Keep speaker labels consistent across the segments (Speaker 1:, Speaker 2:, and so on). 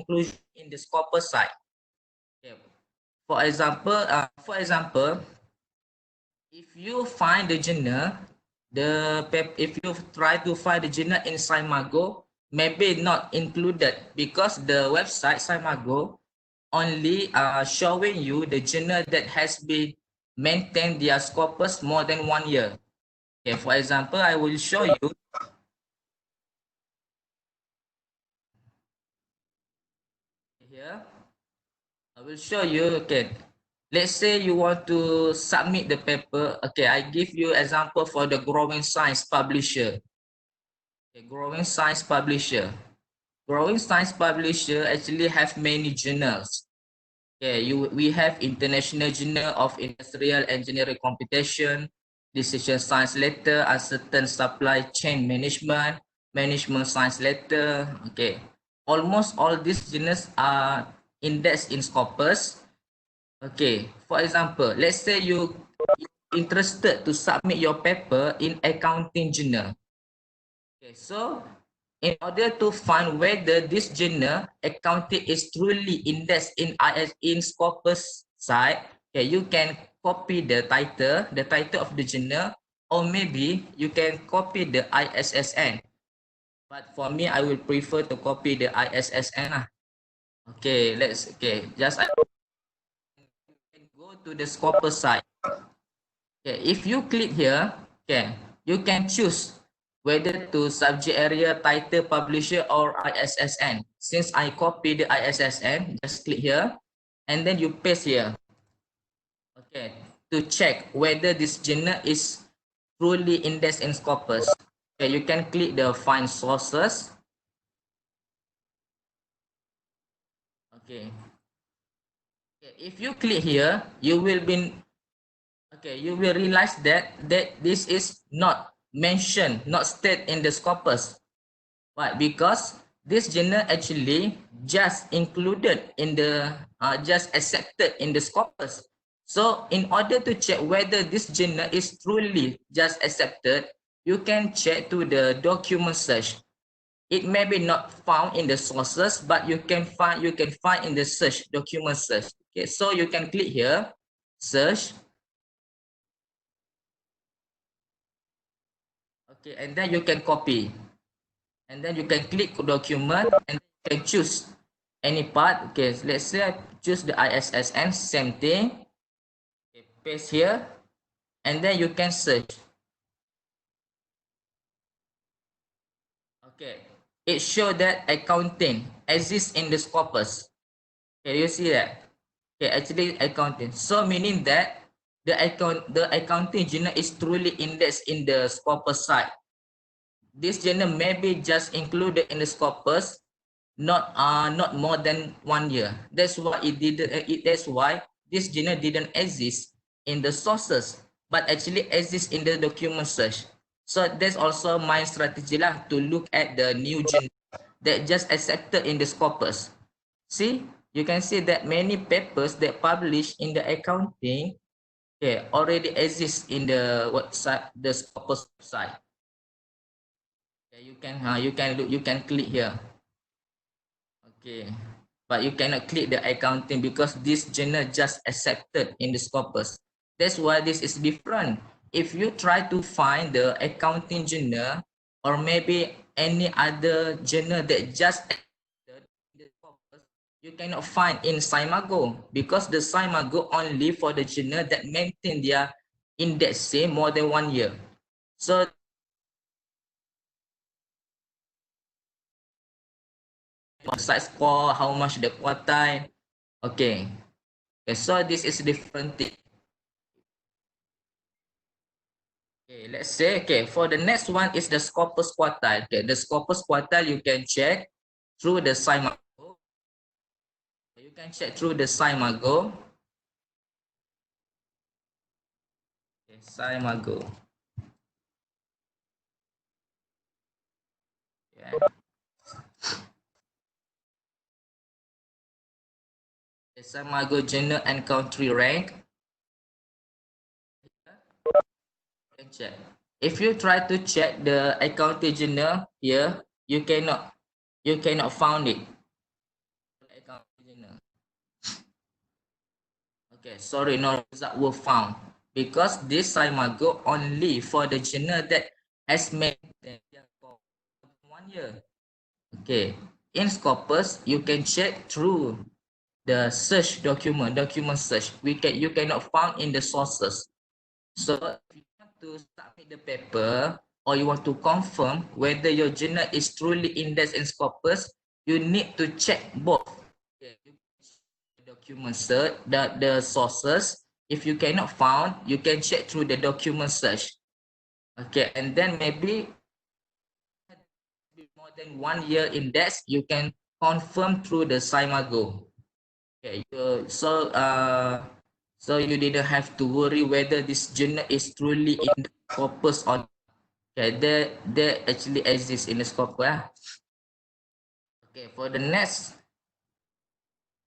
Speaker 1: inclusion in the Scopus site. Okay. For example, if you find the journal, if you try to find the journal in Simago, maybe not included because the website Simago only showing you the journal that has been maintained their Scopus more than 1 year. Okay, for example, I will show you here. I will show you. Okay, let's say you want to submit the paper. Okay, I give you example for the Growing Science publisher. Okay, Growing Science publisher. Growing Science publisher actually have many journals. Okay, we have International Journal of Industrial Engineering Computation, Decision Science Letter, Uncertain Supply Chain Management, Management Science Letter. Okay, almost all these journals are indexed in Scopus. Okay, for example, let's say you interested to submit your paper in accounting journal. Okay, so in order to find whether this journal accounting is truly indexed in Scopus site, okay, you can copy the title of the journal, or maybe you can copy the ISSN. But for me, I will prefer to copy the ISSN. Okay, just I can go to the Scopus site. Okay, if you click here, okay, you can choose whether to subject area, title, publisher, or ISSN. Since I copy the ISSN, just click here, and then you paste here. Okay, to check whether this journal is truly indexed in Scopus. Okay, you can click the find sources. Okay. Okay, if you click here, you will realize that this is not mentioned, not stated in the Scopus. Why? Because this journal actually just included in the just accepted in the Scopus. So in order to check whether this journal is truly just accepted, you can check to the document search. It may be not found in the sources, but you can find in the search, document search. Okay, so you can click here, search. Okay, and then you can copy, and then you can click document, and you can choose any part. Okay, let's say I choose the ISSN, same thing. Okay, paste here, and then you can search. Okay, it shows that accounting exists in the Scopus. Okay, you see that? Okay, actually accounting. So meaning that the accounting journal is truly indexed in the Scopus site. This journal may be just included in the Scopus, not more than 1 year. That's why that's why this journal didn't exist in the sources, but actually exists in the document search. So that's also my strategy lah, to look at the new journal that just accepted in the Scopus. See, you can see that many papers that published in the accounting, okay, already exist in the website, the Scopus website. Okay, you can click here. Okay, but you cannot click the accounting because this journal just accepted in the Scopus. That's why this is different. If you try to find the accounting journal, or maybe any other journal that just accepted in the Scopus, you cannot find in Simago, because the Simago only for the journal that maintain their indexing more than 1 year. So site score, how much the quartile. Okay. Okay, so this is different thing. Okay, let's say, okay, for the next one is the Scopus quartile. Okay, the Scopus quartile you can check through the Simago. You can check through the Simago. Okay, Simago. Yeah. The Simago Journal and Country Rank. You can check. If you try to check the accounting journal here, you cannot find it. journal. Okay, sorry, no result were found because this Simago only for the journal that has made for 1 year. Okay, in Scopus you can check through the search document search. You cannot find in the sources. So if you want to submit the paper or you want to confirm whether your journal is truly indexed in Scopus, you need to check both. Okay, you check the document search, the sources. If you cannot find, you can check through the document search. Okay, and then maybe more than 1 year index, you can confirm through the Simago. Okay, so you didn't have to worry whether this journal is truly in the Scopus or not. Okay, there actually exists in the Scopus. Okay, for the next,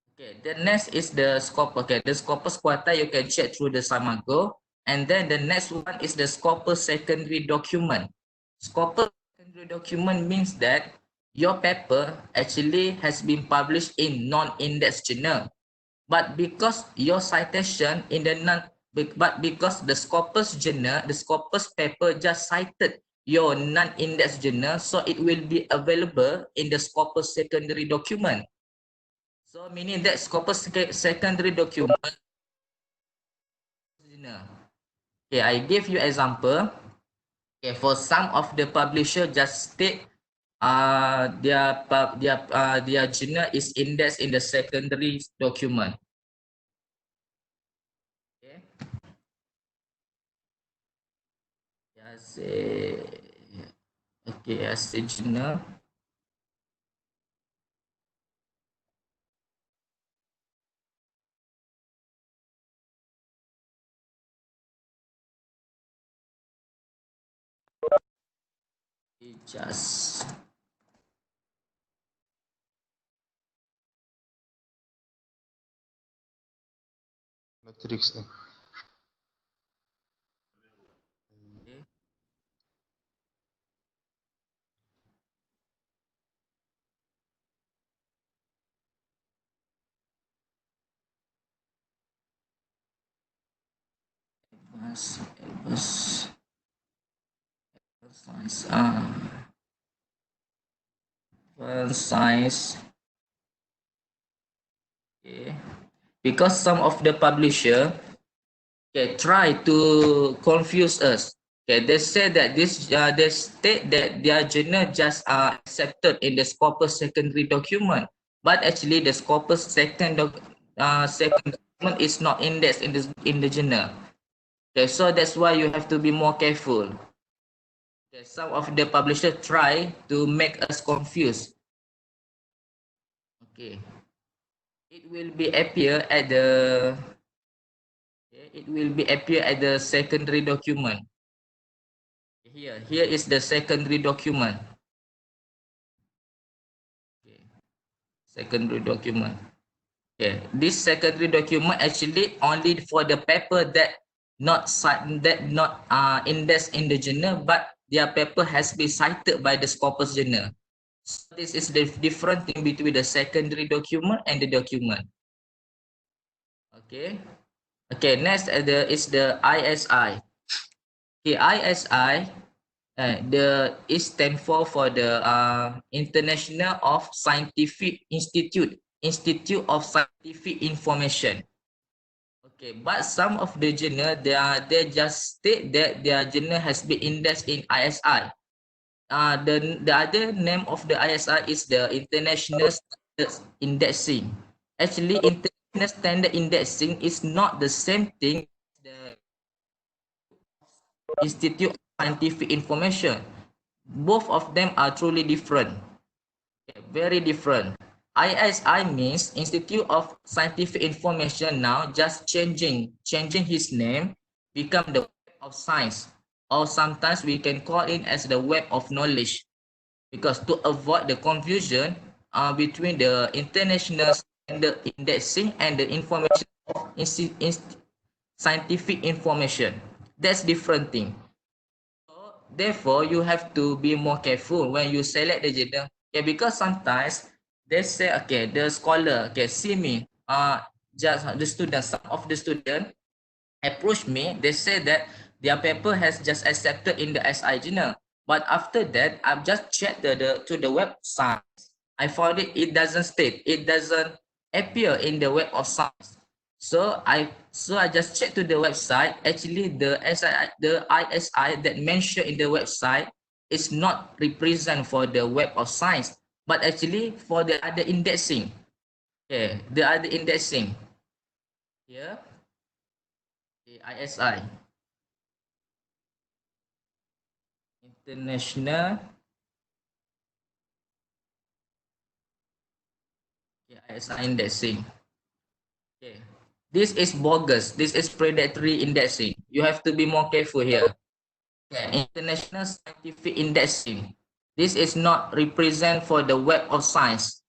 Speaker 1: okay, the next is the Scopus. Okay, the Scopus Quota you can check through the Simago, and then the next one is the Scopus secondary document. Scopus secondary document means that your paper actually has been published in non-indexed journal. But because your citation in the because the Scopus journal, the Scopus paper just cited your non-index journal, so it will be available in the Scopus secondary document. So meaning that Scopus secondary document. Okay, I give you example. Okay, for some of the publisher just state their journal is indexed in the secondary document. Okay. Yeah, say okay, as a journal. Just
Speaker 2: Matrix.
Speaker 1: okay. Advanced science. Advanced science. Okay. Because some of the publisher try to confuse us. Okay, they say that they state that their journal just accepted in the Scopus secondary document, but actually the Scopus second document is not indexed in the journal. Okay, so that's why you have to be more careful. Okay, some of the publishers try to make us confused. Okay, it will be appear at the secondary document. Here is the secondary document. Okay. Secondary document. Okay, this secondary document actually only for the paper that not indexed in the journal, but their paper has been cited by the Scopus journal. So this is the different thing between the secondary document and the document. Okay. Okay, next is the ISI. Okay, ISI it stand for the International of Scientific Institute of Scientific Information. Okay, but some of the journal they just state that their journal has been indexed in ISI. The other name of the ISI is the International Standard Indexing. Actually, International Standard Indexing is not the same thing as the Institute of Scientific Information. Both of them are truly different. Okay, very different. ISI means Institute of Scientific Information now just changing his name, become the Web of Science, or sometimes we can call it as the Web of Knowledge, because to avoid the confusion between the international standard indexing and the information of scientific information. That's different thing. Therefore, you have to be more careful when you select the journal. Okay, because sometimes they say, okay, the scholar, okay, see me, just the student, some of the student approach me, they say that their paper has just accepted in the SI journal. But after that, I've just checked to the website. I found it doesn't state, it doesn't appear in the web of science. So I just checked to the website. Actually, the ISI that mentioned in the website is not represent for the web of science, but actually for the other indexing. Okay, the other indexing here, the ISI, International, okay, ISI indexing. Okay, this is bogus. This is predatory indexing. You have to be more careful here. Okay, International Scientific Indexing. This is not represent for the web of science.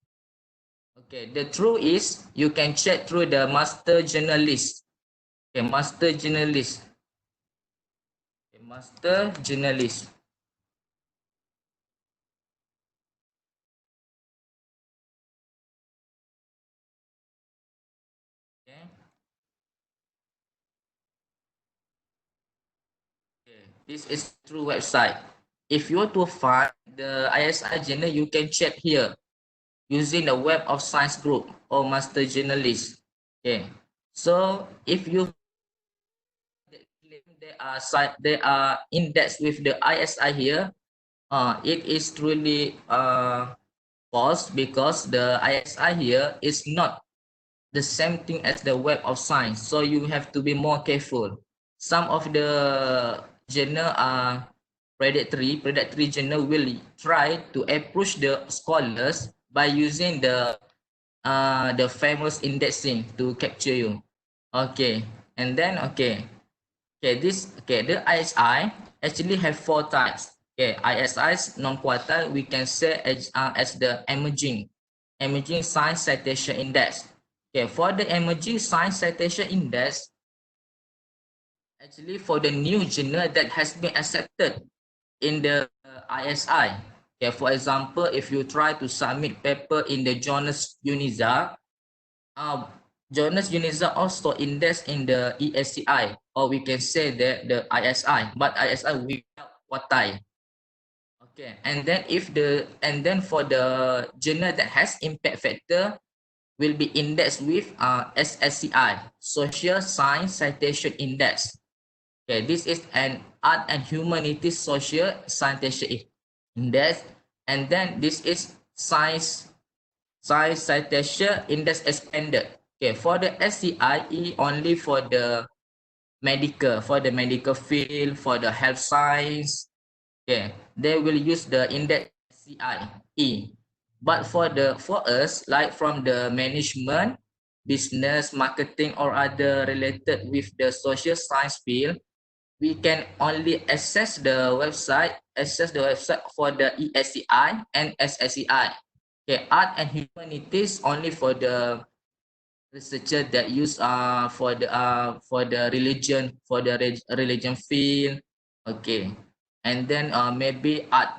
Speaker 1: Okay, the truth is you can check through the master journalist. Okay, master journalist. Okay, master journalist. Okay. Okay, this is through website. If you want to find the ISI journal, you can check here using the web of science group or master journalist. Okay, so if you claim they are indexed with the ISI here, it is truly false, because the ISI here is not the same thing as the web of science. So you have to be more careful. Some of the journal are predatory journal will try to approach the scholars by using the famous indexing to capture you. Okay, and then the ISI actually have four types. Okay, ISI's non-quartile we can say as the emerging science citation index. Okay, for the emerging science citation index, actually for the new journal that has been accepted in the ISI. Okay, for example, if you try to submit paper in the Jonas Uniza, Jonas Uniza also indexed in the ESCI, or we can say that the ISI, but ISI without quartile. Okay, and then for the journal that has impact factor will be indexed with SSCI, Social Science Citation Index. Okay, this is an art and humanities social citation index, and then this is science citation index expanded. Okay, for the SCIE only for the medical field, for the health science. Okay, they will use the index SCIE. But for us, like from the management, business, marketing, or other related with the social science field, we can only access the website for the ESCI and SSCI. Okay, art and humanities only for the researcher that use for the religion field. Okay, and then maybe art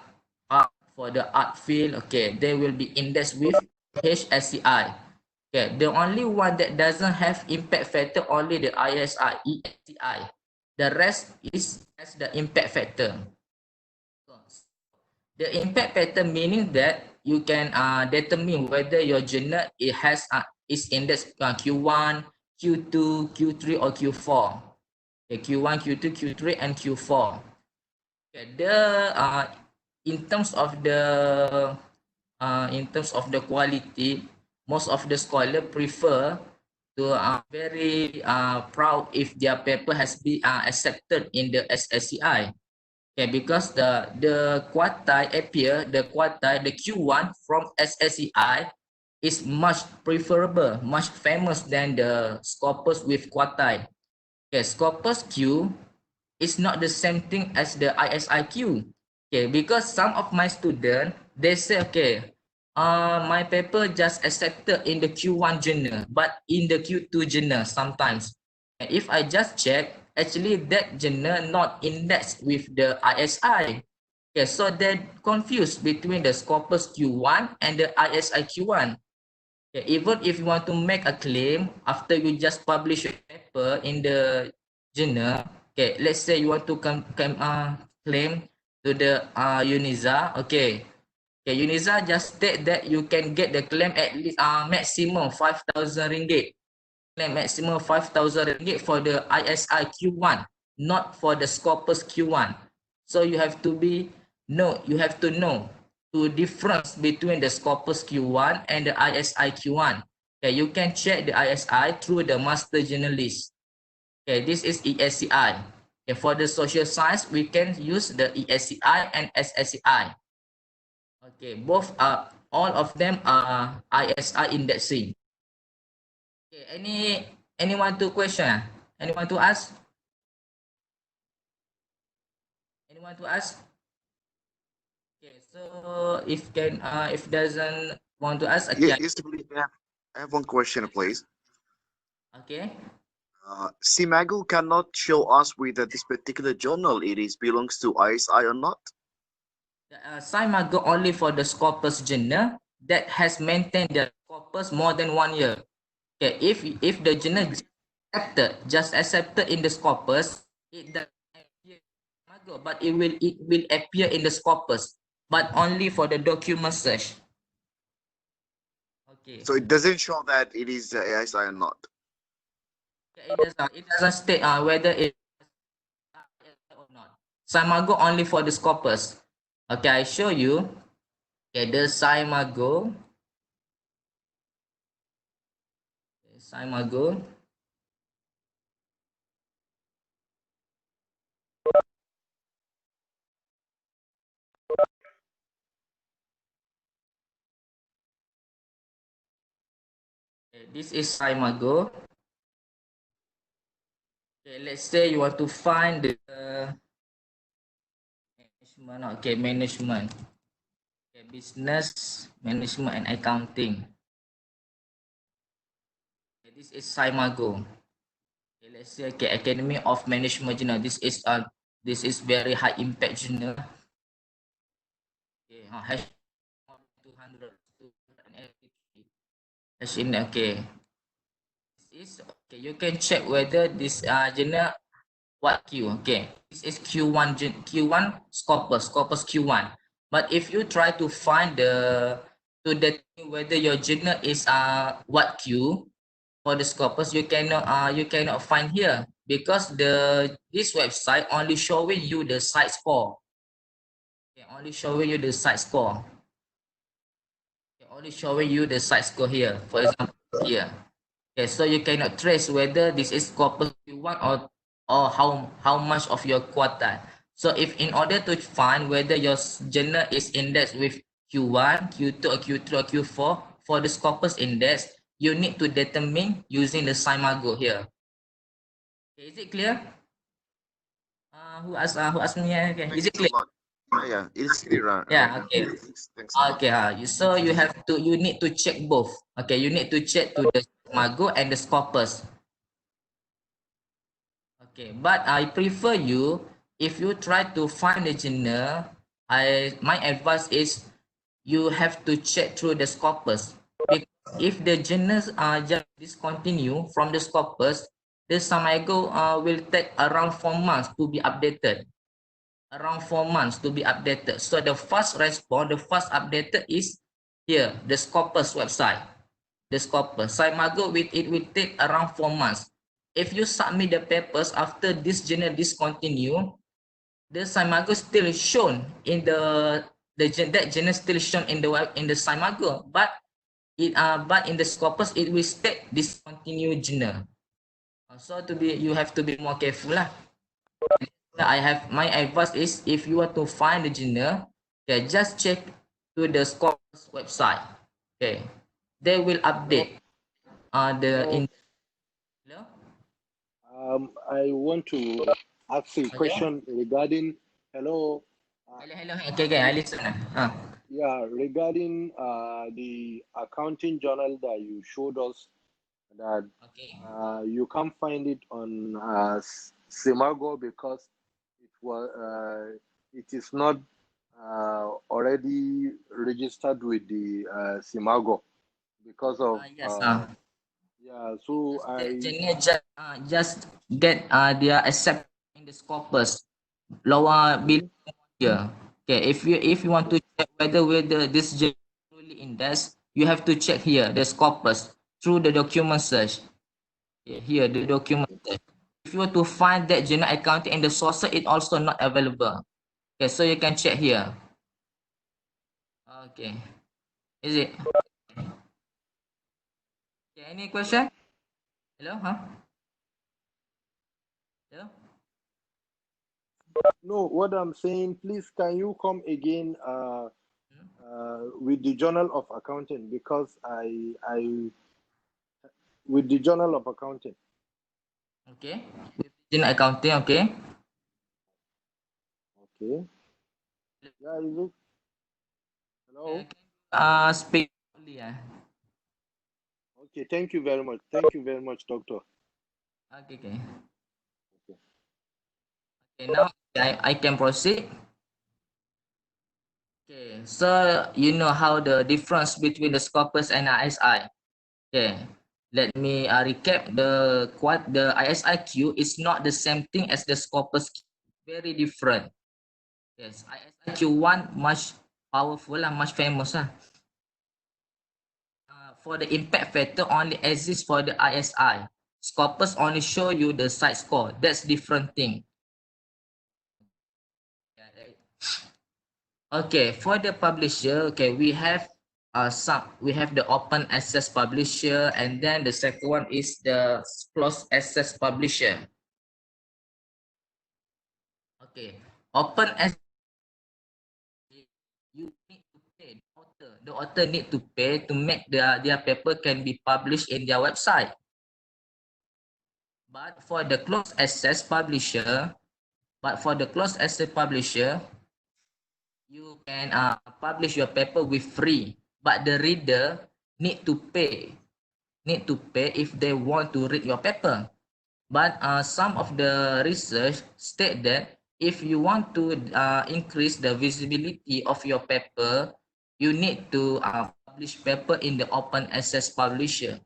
Speaker 1: for the art field. Okay, they will be indexed with HSCI. Okay, the only one that doesn't have impact factor only the ISI, ESCI. The rest is as the impact factor. The impact factor meaning that you can determine whether your journal is indexed Q1, Q2, Q3, or Q4. Okay, Q1, Q2, Q3, and Q4. Okay, in terms of the quality, most of the scholar prefer to very proud if their paper has been accepted in the SSCI. Okay, because the quartile the Q1 from SSCI is much preferable, much famous than the Scopus with quartile. Okay, Scopus Q is not the same thing as the ISIQ. Okay, because some of my students they say, okay, my paper just accepted in the Q1 journal, but in the Q2 journal sometimes. And if I just check, actually that journal not indexed with the ISI. Okay, so they're confused between the Scopus Q1 and the ISI Q1. Okay, even if you want to make a claim after you just publish a paper in the journal, okay, let's say you want to claim to the UNISA, okay, UNISA just state that you can get the claim at least maximum 5,000 ringgit. Claim maximum 5,000 ringgit for the ISI Q1, not for the Scopus Q1. So you have to know the difference between the Scopus Q1 and the ISI Q1. Okay, you can check the ISI through the master journalist. Okay, this is ESCI. Okay, for the social science, we can use the ESCI and SSCI. Okay, both are all of them are ISI indexing. Okay, anyone to question? Anyone to ask? Anyone to ask? Okay, so if doesn't want to ask, okay,
Speaker 3: Yes, please. I have one question, please.
Speaker 1: okay.
Speaker 3: Simago cannot show us whether this particular journal belongs to ISI or not.
Speaker 1: SIMA go only for the Scopus journal that has maintained the Scopus more than 1 year. Okay, if the journal just accepted in the Scopus, it doesn't appear in SIMAGO, but it will appear in the Scopus, but only for the document search. Okay.
Speaker 3: So it doesn't show that it is ISI or not.
Speaker 1: It doesn't state whether it or not. SIMAGO only for the Scopus. Okay, I show you. Okay, the SIMAGO. Okay, SIMAGO. Okay, this is SIMAGO. Okay, let's say you want to find the management. Okay, management. Okay, business management and accounting. Okay, this is SIMAGO. Okay, let's say okay, Academy of Management Journal. This is very high impact journal. Okay, hash 200 hash in okay. This is okay. You can check whether this journal what Q. Okay, this is Q1 Scopus Q1. But if you try to find to determine whether your journal is what Q for the Scopus, you cannot find here because this website only showing you the site score. Okay, only showing you the site score. Okay, only showing you the site score here. For example, here. Okay, so you cannot trace whether this is Scopus Q1 or how much of your quota. So if in order to find whether your journal is indexed with Q1, Q2, or Q3, or Q4 for the Scopus index, you need to determine using the SIMAGO here. Okay, is it clear? Who asked me? Okay, is it
Speaker 3: Thanks a
Speaker 1: clear?
Speaker 3: lot. Yeah, it's clear.
Speaker 1: Yeah, okay.
Speaker 3: Thanks a lot.
Speaker 1: Okay, so you need to check both. Okay, you need to check to the SIMAGO and the Scopus. Okay, but I prefer you if you try to find the journal. My advice is you have to check through the Scopus because if the journals are just discontinue from the Scopus, the SIMAGO will take around 4 months to be updated. Around 4 months to be updated. So the first response, the first updated is here, the Scopus website. The Scopus. SIMAGO will take around 4 months. If you submit the papers after this journal discontinue, the SIMAGO still shown in that journal still shown in the SIMAGO, but in the Scopus it will state discontinued journal. So you have to be more careful lah. My advice is if you want to find the journal, okay, just check to the Scopus website. Okay, they will update the. Hello?
Speaker 4: I want to ask a question regarding hello.
Speaker 1: Hello. Okay, I listen.
Speaker 4: Yeah, regarding the accounting journal that you showed us, that
Speaker 1: Okay.
Speaker 4: you can't find it on Simago because it is not already registered with the Simago because of
Speaker 1: Yes.
Speaker 4: yeah. So
Speaker 1: That journal just get their accept in the Scopus lower below here. Okay, if you want to check whether this journal truly indexed, you have to check here the Scopus through the document search. Okay, here the document search. If you want to find that journal accounting in the source, it also not available. Okay, so you can check here. Okay, is it? Okay, any question? Hello, huh? Hello.
Speaker 4: no, what I'm saying, please, can you come again with the Journal of Accounting, because I with the Journal of Accounting.
Speaker 1: Okay. Journal accounting. Okay.
Speaker 4: Okay. Yeah, is it? Hello.
Speaker 1: Speak only.
Speaker 4: Okay. Thank you very much. Thank you very much, Doctor.
Speaker 1: Okay. Okay.
Speaker 4: Okay.
Speaker 1: Okay. Now I can proceed. Okay. So you know how the difference between the Scopus and ISI. Okay. Let me recap the ISIQ is not the same thing as the Scopus. Very different. Yes. ISIQ one much powerful and much famous. For the impact factor only exists for the ISI. Scopus only show you the site score. That's different thing. Okay, for the publisher, okay, we have the open access publisher, and then the second one is the closed access publisher. Okay, open access, you need to pay the author. The author need to pay to make their paper can be published in their website. But for the closed access publisher, you can publish your paper with free, but the reader need to pay if they want to read your paper. But some of the research state that if you want to increase the visibility of your paper, you need to publish paper in the open access publisher,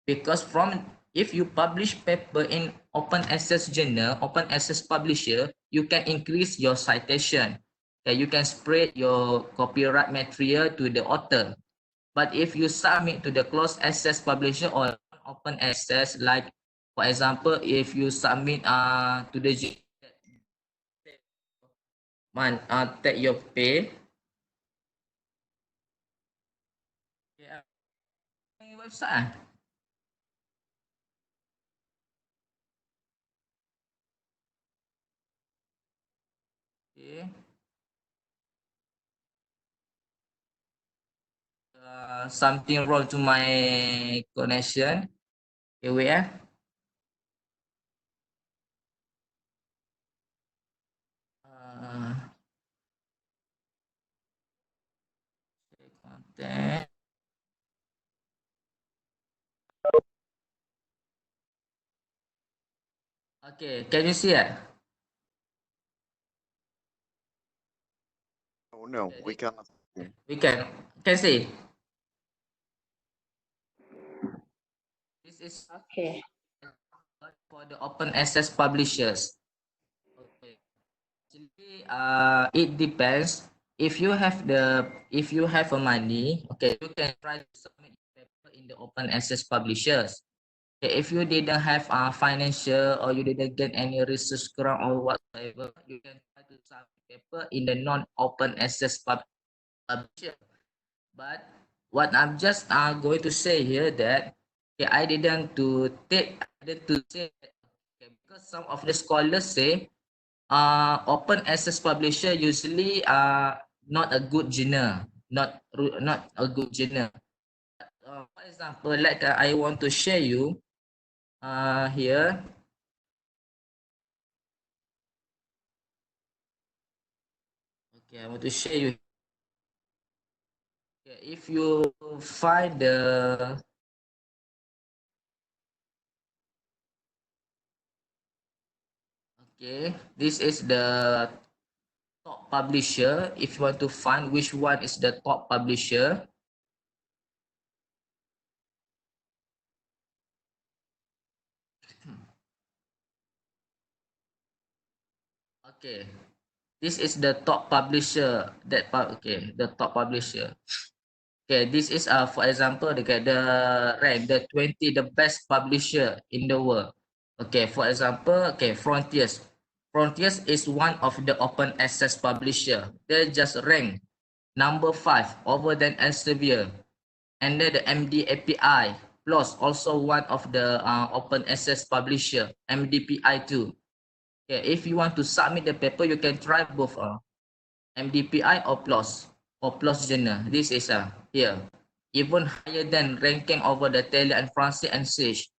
Speaker 1: because from if you publish paper in open access journal, open access publisher, you can increase your citation. Okay, you can spread your copyright material to the author. But if you submit to the closed access publisher or open access, like for example, if you submit to the take your pay, yeah, website. Okay. Something wrong to my connection. Okay, wait. Content. Okay, can you see it?
Speaker 3: Oh no, we cannot.
Speaker 1: We can see. This is
Speaker 5: Okay.
Speaker 1: for the open access publishers. Okay. Actually, it depends. If you have a money, okay, you can try to submit paper in the open access publishers. Okay, if you didn't have financial or you didn't get any research grant or whatsoever, you can try to submit paper in the non-open access publisher. But what I'm just going to say here that okay, I didn't to say that, okay, because some of the scholars say open access publisher usually not a good journal, not a good journal. For example, like I want to share you here. Okay, I want to share you. Okay, if you find the okay, this is the top top publisher, if you want to find which one is the top publisher, okay, this is the top publisher okay, the top publisher. Okay, this is for example the rank the 20 the best publisher in the world. Okay, for example, okay, Frontiers. Frontiers is one of the open access publisher. They just rank number 5 over than Elsevier. And then the MD API plus also one of the open access publisher, MDPI too. Okay, if you want to submit the paper, you can try both MDPI or plus journal. This is here even higher than ranking over the Tele and Francis and Sage.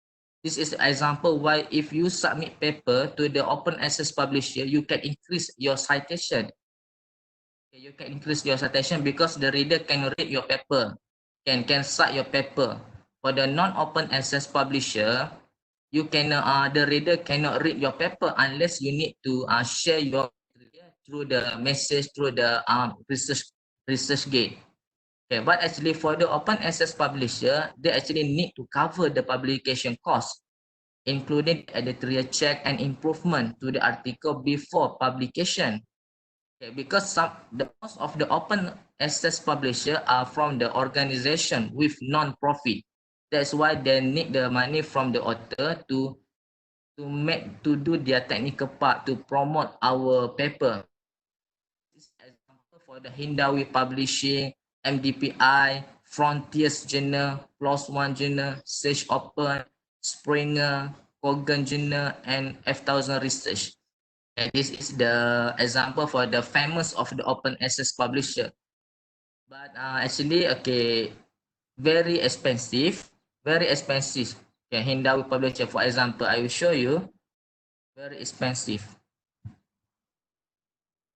Speaker 1: This is an example why if you submit paper to the open access publisher, you can increase your citation. Okay, you can increase your citation because the reader can read your paper, can cite your paper. For the non-open access publisher, you can the reader cannot read your paper unless you need to share your through the message through the research gate. Okay, but actually for the open access publisher, they actually need to cover the publication cost, including editorial check and improvement to the article before publication. Okay, because most of the open access publisher are from the organization with non-profit. That's why they need the money from the author to do their technical part to promote our paper. This example for the Hindawi Publishing, MDPI, Frontiers Journal, PLOS ONE Journal, Sage Open, Springer, Kogan Journal, and F1000 Research. And this is the example for the famous of the open access publisher. But actually, okay, very expensive. Okay, Hindawi Publisher, for example, I will show you. Very expensive.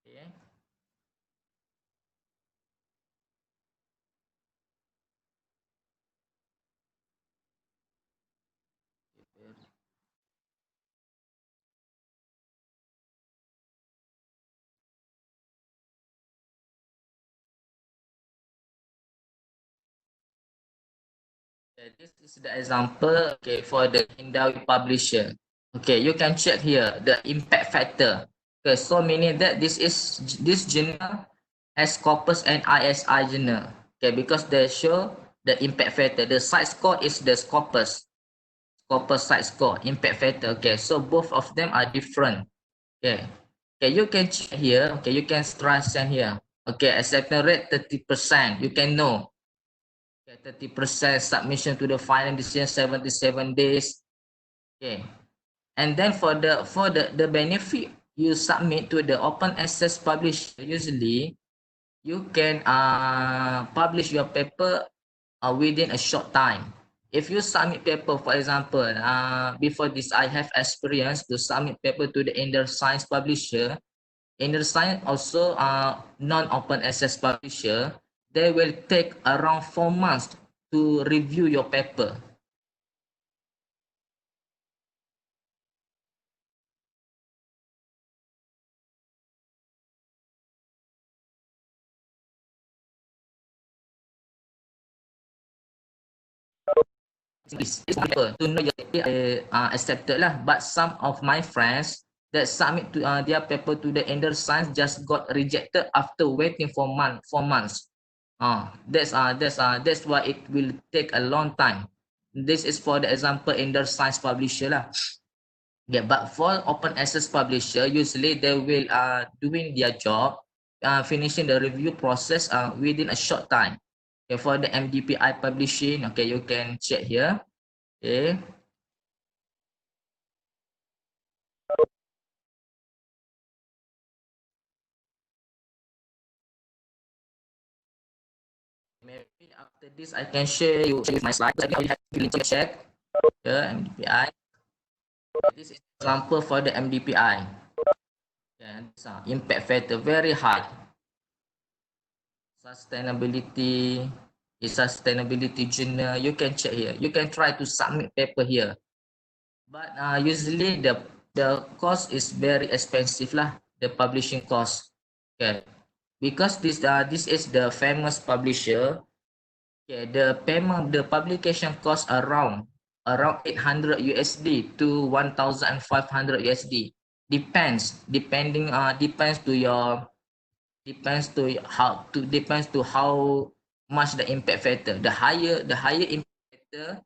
Speaker 1: Okay. This is the example, okay, for the Hindawi publisher. Okay, you can check here the impact factor. Okay, so meaning that this journal has Scopus and ISI journal. Okay, because they show the impact factor. The site score is the Scopus site score, impact factor. Okay, so both of them are different. Okay, okay, you can check here. Okay, you can try send here. Okay, acceptance rate 30%. You can know. 30% submission to the final decision 77 days. Okay, and then for the benefit you submit to the open access publisher, usually you can publish your paper within a short time. If you submit paper, for example, before this I have experience to submit paper to the Inner Science publisher. Inner Science also non-open access publisher. They will take around 4 months to review your paper. To know your paper accepted lah. But some of my friends that submit to their paper to the Inner Science just got rejected after waiting for 4 months. That's why it will take a long time. This is for the example Inner Science publisher lah. Yeah, but for open access publisher, usually they will doing their job, finishing the review process within a short time. Okay, for the MDPI publishing, okay, you can check here. Okay. Maybe after this, I can share you my slides. I have to check the MDPI. This is example for the MDPI. And impact factor very high. Sustainability journal. You can check here. You can try to submit paper here. But usually the cost is very expensive lah. The publishing cost. Okay, because this is the famous publisher. Okay, the publication cost around 800 USD to 1,500 USD. Depends to your depends to how much the impact factor. The higher impact factor,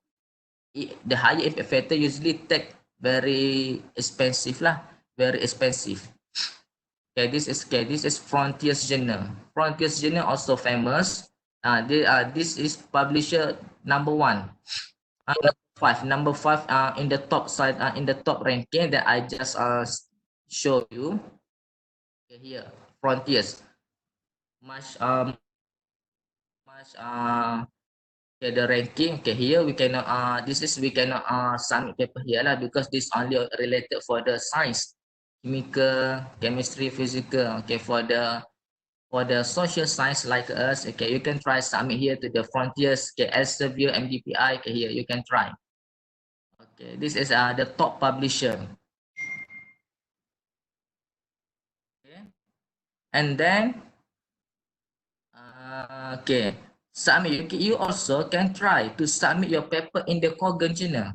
Speaker 1: the higher impact factor usually take very expensive lah, very expensive. This is Frontiers Journal. Frontiers Journal also famous. This is publisher number one. Number five in the top side in the top ranking that I just show you. Okay, here Frontiers. Much okay, the ranking. Okay, here we cannot we cannot submit paper here lah, because this only related for the science, chemical, chemistry, physical. Okay, for the social science like us, okay, you can try submit here to the Frontiers, okay, Elsevier, MDPI. Okay, here you can try. Okay, this is the top publisher. Okay, and then okay, submit. You also can try to submit your paper in the Coggan Journal.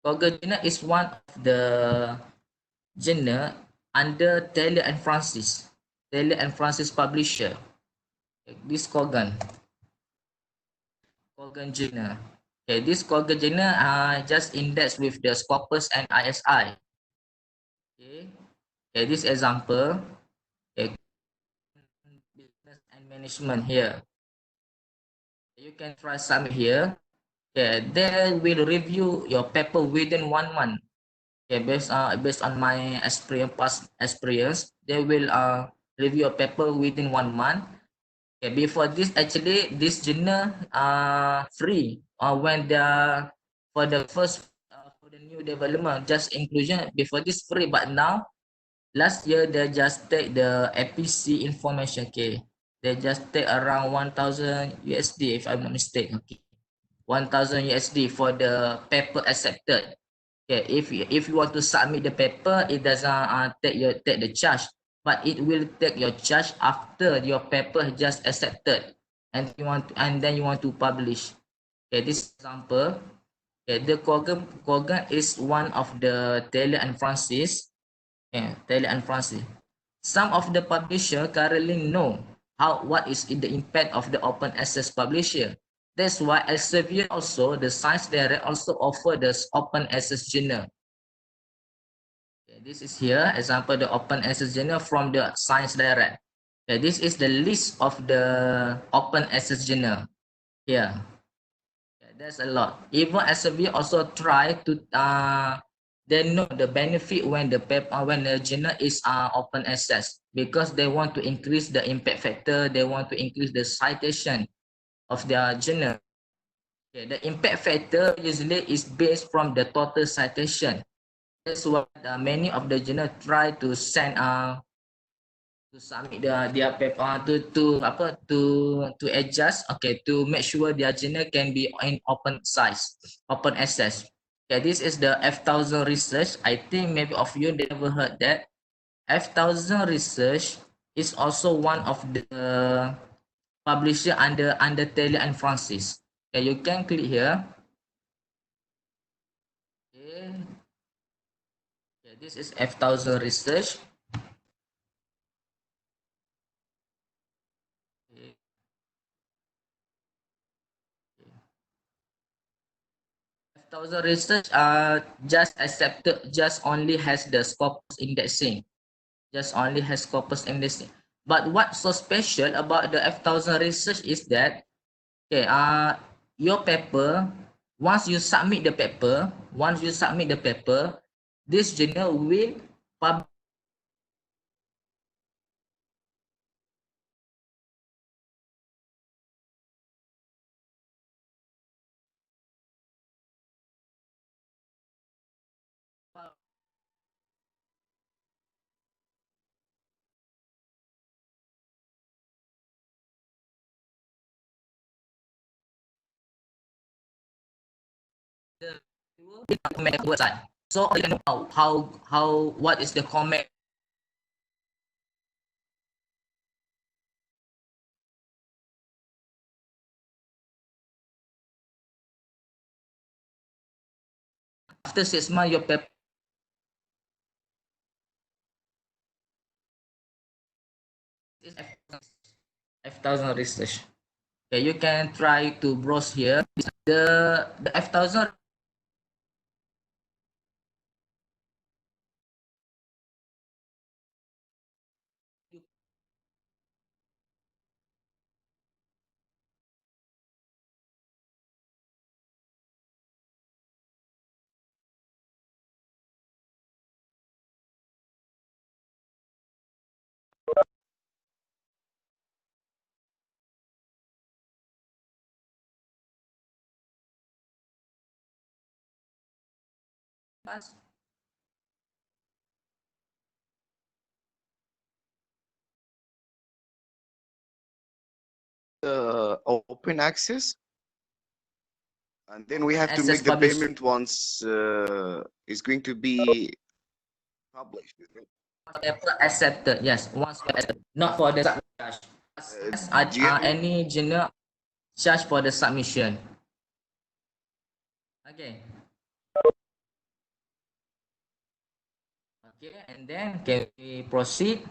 Speaker 1: Coggan Journal is one of the journal under Taylor and Francis. Taylor and Francis publisher. This Coggan Journal. Okay, this Coggan Journal just indexed with the Scopus and ISI. Okay, okay, this example. Okay, business and management here. You can try submit here. Okay, they will review your paper within 1 month. Okay, based on my past experience, they will review your paper within 1 month. Okay, before this, actually this journal free when for the first for the new development, just inclusion. Before this free, but now last year they just take the APC information. Okay, they just take around 1,000 USD if I'm not mistaken. Okay, 1,000 USD for the paper accepted. Okay, if you want to submit the paper, it doesn't take the charge, but it will take your charge after your paper just accepted, and then you want to publish. Okay, this example. Okay, the Coggan is one of the Taylor and Francis. Okay, Taylor and Francis. Some of the publisher currently know what is the impact of the open access publisher. That's why Elsevier also, the Science Direct also offer this open access journal. Okay, this is here, example, the open access journal from the Science Direct. Okay, this is the list of the open access journal here. Okay, there's a lot. Even Elsevier also try to they know the benefit when the paper when the journal is open access, because they want to increase the impact factor, they want to increase the citation of their journal. Okay, the impact factor usually is based from the total citation. That's why many of the journal try to send to submit their paper to adjust, okay, to make sure their journal can be in open access. Okay, this is the F1000 research. I think maybe of you never heard that. F1000 research is also one of the publisher under Taylor and Francis. Okay, you can click here. Okay, okay, this is F1000 research. Okay. F1000 research just accepted, just only has the Scopus indexing. Just only has Scopus indexing. But what's so special about the F1000 research is that, okay, your paper, once you submit the paper, this journal will publish the comment website. So you know how what is the comment after 6 months, your paper is F1000 research. Okay, you can try to browse here. The F1000 pass.
Speaker 3: Open access, and then we have to
Speaker 1: Access
Speaker 3: make the
Speaker 1: publish.
Speaker 3: payment once it's going to be published.
Speaker 1: Paper accepted. Yes, once accepted. Not for the charge.
Speaker 3: Do you have
Speaker 1: Any journal charge for the submission. Okay. Okay, and then can we proceed?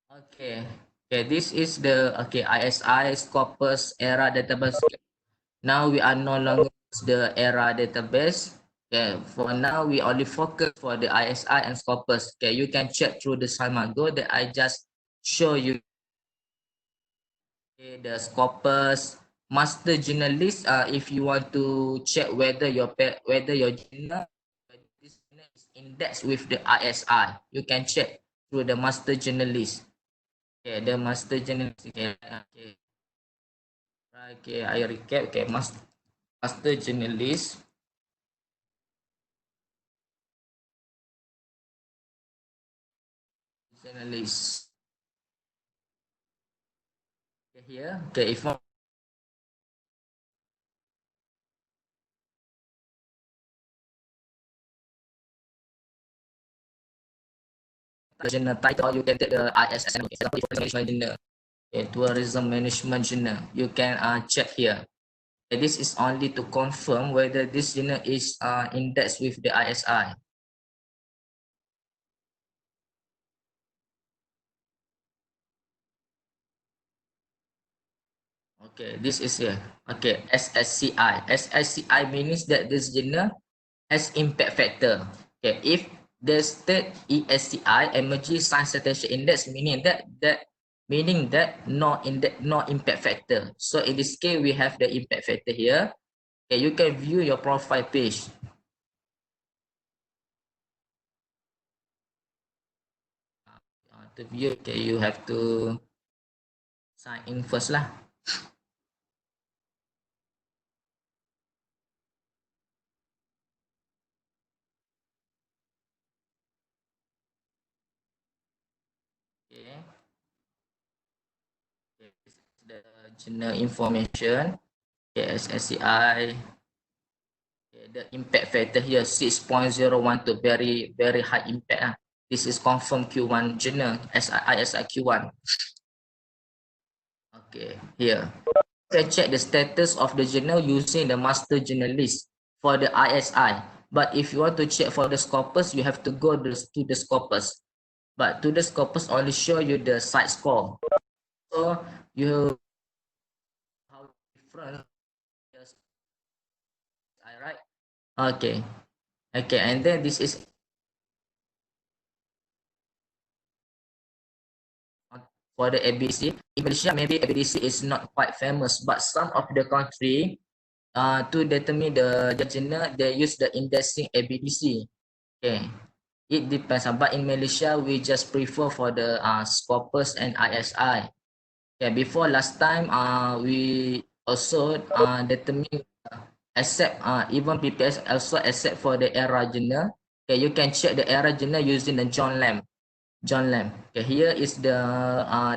Speaker 1: Okay. Okay, this is the ISI Scopus era database. Now we are no longer the era database. Okay, for now we only focus for the ISI and Scopus. Okay, you can check through the Salmago that I just show you. Okay, the Scopus master journal list. If you want to check whether your journal this journal is indexed with the ISI, you can check through the master journal list. Okay, the master journal list. Okay, okay, I recap. Okay, master journal list. Journalist. Okay, here. Okay, if journal title, you can take the ISSN. Okay, management journal. Okay, tourism management journal. You can check here. Okay, this is only to confirm whether this journal is indexed with the ISI. Okay, this is here. Okay, SSCI. SSCI means that this journal has impact factor. Okay, if the state ESCI Emerging Science Citation Index meaning that no impact factor. So in this case we have the impact factor here. Okay, you can view your profile page. To view, okay, you have to sign in first lah. Okay. Okay, this is the journal information. Okay, SSCI. Okay, the impact factor here 6.012, very high impact. This is confirmed Q1 journal ISI Q1. Okay, here. You can check the status of the journal using the master journal list for the ISI. But if you want to check for the Scopus, you have to go to the Scopus. But to the Scopus only show you the site score. So you how different right? Okay. Okay, and then this is for the ABC. In Malaysia, maybe ABC is not quite famous, but some of the country to determine the journal, they use the indexing ABDC. Okay, it depends. But in Malaysia, we just prefer for the Scopus and ISI. Okay, before last time, we also determine accept even PPS also accept for the era journal. Okay, you can check the era journal using the John Lamb. Okay, here is the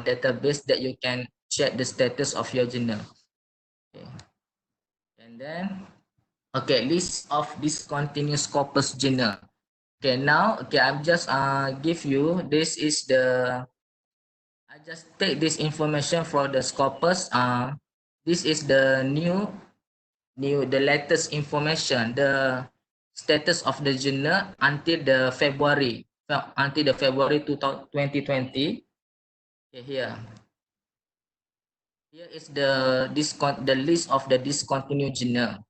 Speaker 1: database that you can check the status of your journal. Okay. And then, okay, list of discontinuous Scopus journal. Okay, now, okay, I'm just give you, this is the, I just take this information from the Scopus. This is the the latest information. status of the journal until the February 2020. Okay, here is the list of the discontinued journal.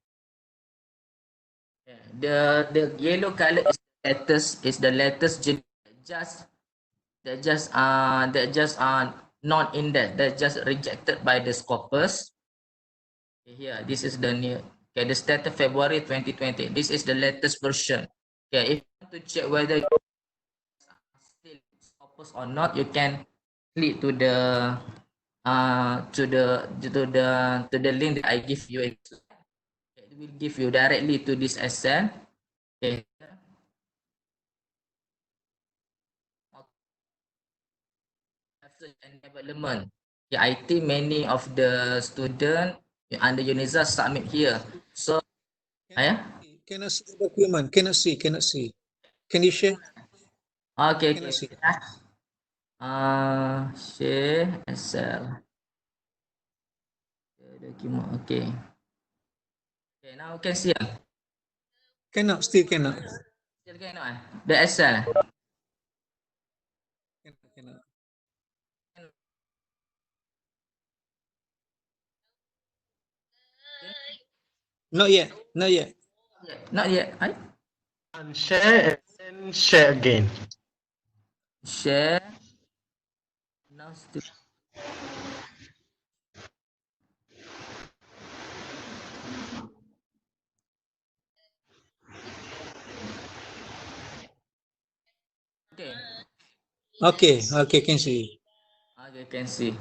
Speaker 1: The yellow color is the latest journal that just non-index, that just rejected by the Scopus. Okay, here, this is the new. Okay, the status February 2020. This is the latest version. Okay, if you want to check whether you still Scopus or not, you can click to the link that I give you. It will give you directly to this Excel. Okay. Research and development. Yeah, I think many of the student under UNISA submit here. So,
Speaker 5: Cannot see the document. Cannot see. Can you share?
Speaker 1: okay.
Speaker 5: Cannot see.
Speaker 1: Share Excel. Document. Okay. Okay, now you can see.
Speaker 5: Still cannot.
Speaker 1: Still cannot. The Excel.
Speaker 5: Cannot. Not yet.
Speaker 1: Not yet.
Speaker 6: Unshare and share again.
Speaker 1: Share. Now still.
Speaker 5: Okay, can see.
Speaker 1: Okay, can see.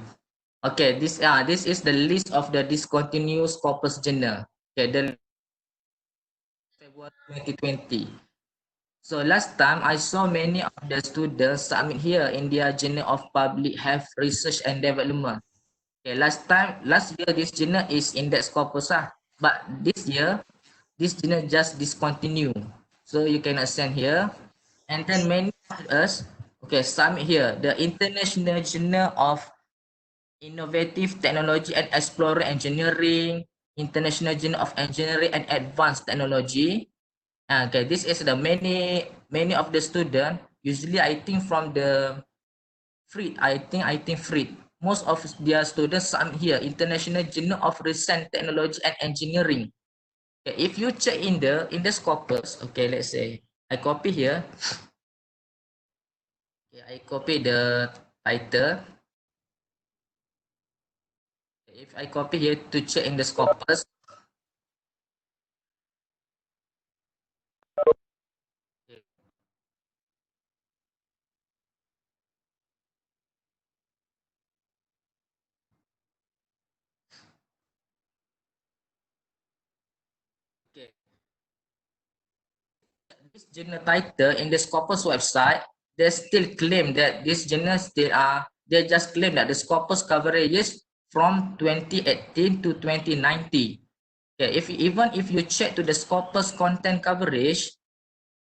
Speaker 1: Okay, this is the list of the discontinued Scopus journal. Okay, the February 2020. So last time I saw many of the students submit here in their Journal of Public Health Research and Development. Okay, last year this journal is index Scopus, but this year this journal just discontinue. So you cannot send here. And then many of us, submit here the International Journal of Innovative Technology and Explorer Engineering, International Journal of Engineering and Advanced Technology. Okay, this is the many of the student. Usually, I think from the Fried. I think Fried. Most of their students submit here International Journal of Recent Technology and Engineering. Okay, if you check in the Scopus, okay, let's say I copy here. Okay, I copy the title. If I copy here to check in the Scopus, okay, this journal title in the Scopus website, they still claim that this journal they just claim that the Scopus coverage is from 2018 to 2019. Okay, even if you check to the Scopus content coverage,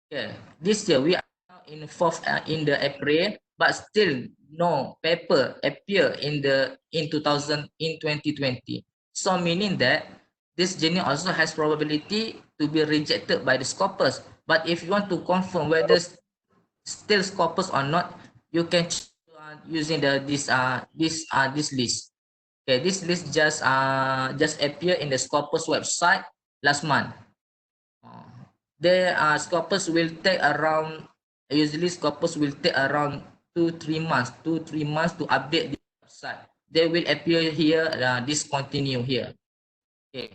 Speaker 1: okay, this year we are now in in the April, but still no paper appear in 2020. So meaning that this journal also has probability to be rejected by the Scopus. But if you want to confirm whether still Scopus or not, you can using this list. Okay, this list just appear in the Scopus website last month. The Scopus will take around, usually Scopus will take around 2-3 months to update the website. They will appear here, discontinue here. Okay,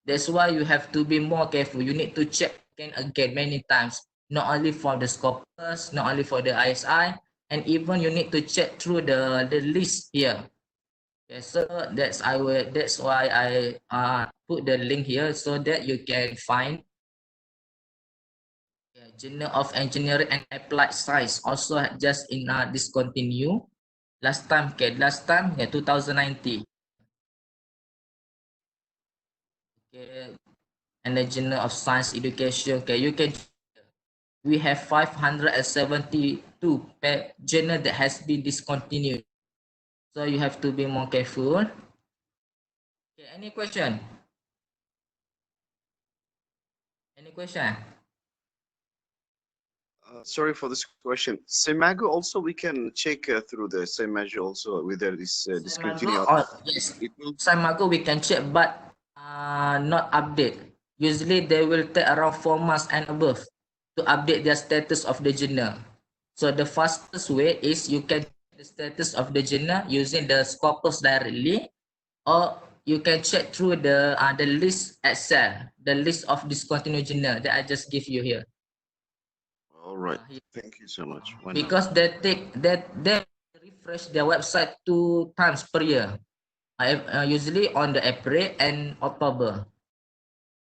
Speaker 1: that's why you have to be more careful. You need to check again many times, not only for the Scopus, not only for the ISI, and even you need to check through the list here. Okay, so that's why I put the link here so that you can find Journal of Engineering and Applied Science also just discontinue last time 2019. Okay, and the Journal of Science Education. Okay, you can. We have 572 journal that has been discontinued. So you have to be more careful. Okay, any question? Any question?
Speaker 3: Sorry for this question. Semago also we can check through the Semago also whether this discontinued.
Speaker 1: Yes,
Speaker 3: It will.
Speaker 1: Samago we can check, but not update. Usually they will take around 4 months and above to update their status of the journal. So the fastest way is you can check the status of the journal using the Scopus directly, or you can check through the list Excel, the list of discontinued journal that I just give you here.
Speaker 3: All right. Thank you so much. Why not?
Speaker 1: Because they refresh their website 2 times per year. Usually on the April and October.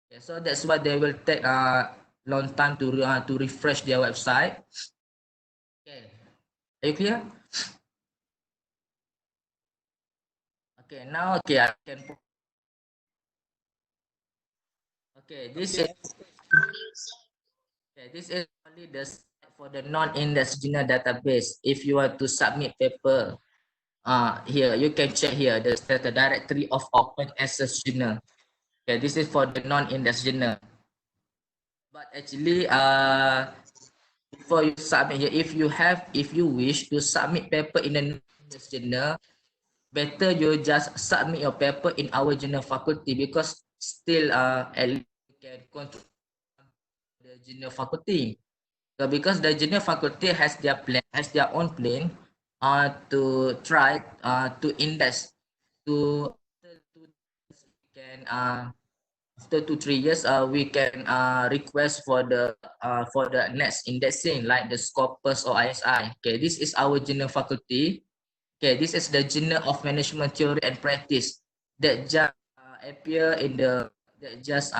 Speaker 1: Okay, so that's why they will take long time to refresh their website. Okay, are you clear? Okay, now I can. Okay, this is only the site for the non-index journal database. If you want to submit paper, here you can check here the directory of open access journal. Okay, this is for the non-index journal. But actually, before you submit here, if you wish to submit paper in the non-index journal, better you just submit your paper in our journal faculty, because still at least you can control the journal faculty. So because the journal faculty has their own plan to try to index to can after 2-3 years we can request for the next indexing like the Scopus or ISI. Okay, this is our journal faculty. Okay, this is the Journal of Management Theory and Practice that just appear in the that just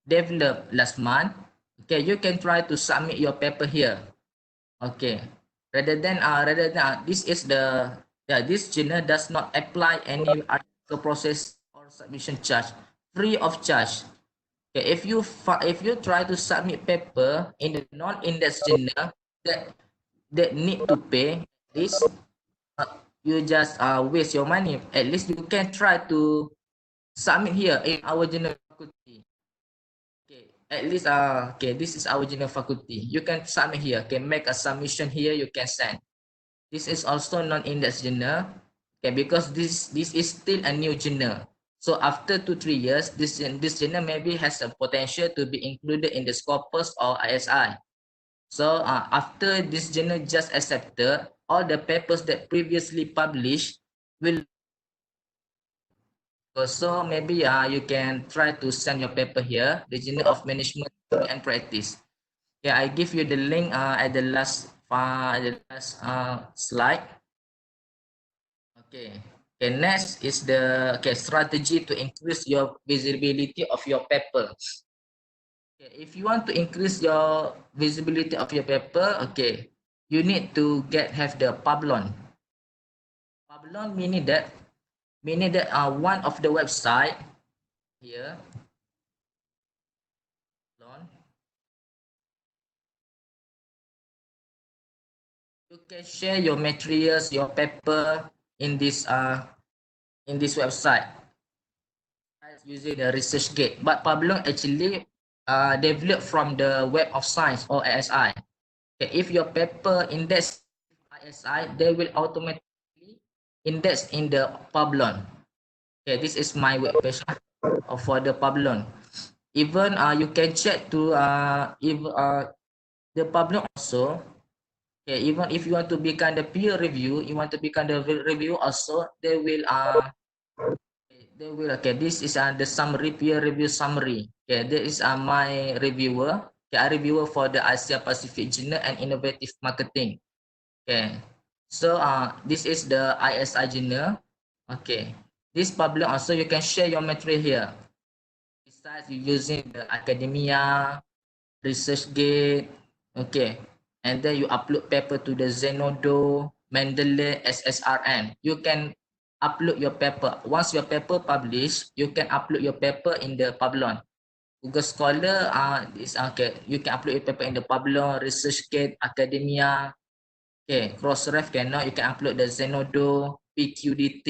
Speaker 1: developed last month. Okay, you can try to submit your paper here. Okay, rather than this is the this journal does not apply any article process or submission charge, free of charge. Okay, if you try to submit paper in the non-index journal that need to pay this, you just waste your money. At least you can try to submit here in our journal faculty. Okay, at least okay, this is our journal faculty. You can submit here. Can make a submission here. You can send. This is also non-index journal. Okay, because this is still a new journal. So after 2-3 years, this journal maybe has a potential to be included in the Scopus or ISI. So after this journal just accepted, all the papers that previously published will. So maybe you can try to send your paper here, the Journal of Management and Practice. Yeah, I give you the link at the last slide. Okay. Okay, next is the strategy to increase your visibility of your paper. Okay, if you want to increase your visibility of your paper, okay, you need to have the Pablon. Pablon meaning that one of the website here. You can share your materials, your paper in this website using the ResearchGate. But Pablo actually developed from the Web of Science or ISI. Okay, if your paper index ISI, they will automatically index in the Pablon. Okay, this is my web page for the Pablon. Even you can check to if the Pablon also. Okay, even if you want to become the peer review, review also, they will okay, this is the summary, peer review summary. Okay, this is my reviewer. Okay, I reviewer for the Asia Pacific Journal and Innovative Marketing. Okay, so this is the ISI journal. Okay, this public also you can share your material here. Besides you using the academia, ResearchGate, okay, and then you upload paper to the Zenodo, Mendeley, SSRN. You can upload your paper. Once your paper published, you can upload your paper in the Pablon. Google Scholar, is okay. You can upload your paper in the Pablon, ResearchGate, Academia. Okay, Crossref cannot. You can upload the Zenodo, PQDT,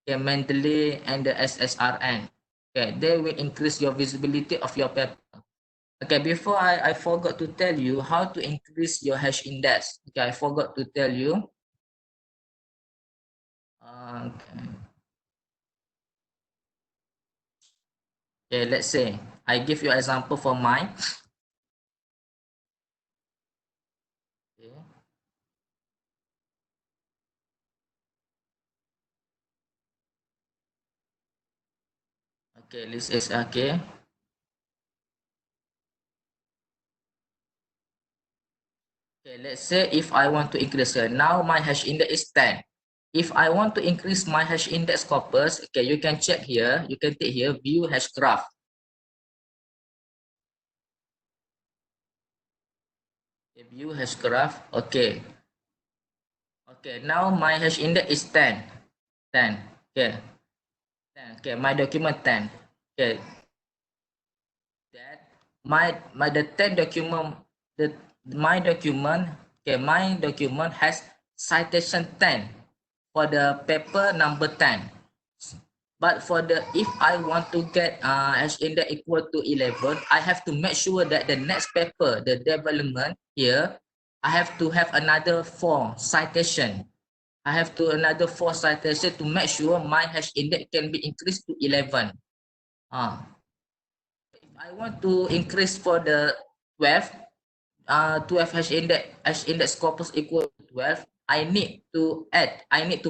Speaker 1: okay, Mendeley, and the SSRN. Okay, they will increase your visibility of your paper. Okay, before I forgot to tell you how to increase your hash index. Okay, I forgot to tell you. Okay. Okay, let's say I give you example for mine. Okay. Okay, this is okay. Okay, let's say if I want to increase here, now my hash index is 10. If I want to increase my hash index corpus, okay, you can check here. You can take here view hash graph. Okay, view hash graph. Okay. Okay, now my hash index is 10. 10. Okay. 10. Okay, my document 10. Okay. That my the 10 document my document has citation 10 for the paper number 10. But for the if I want to get hash index equal to 11, I have to make sure that the next paper, the development here, I have to have another 4 citation. I have to another 4 citation to make sure my hash index can be increased to 11. If I want to increase for the 12, 12 hash index corpus equal to 12, I need to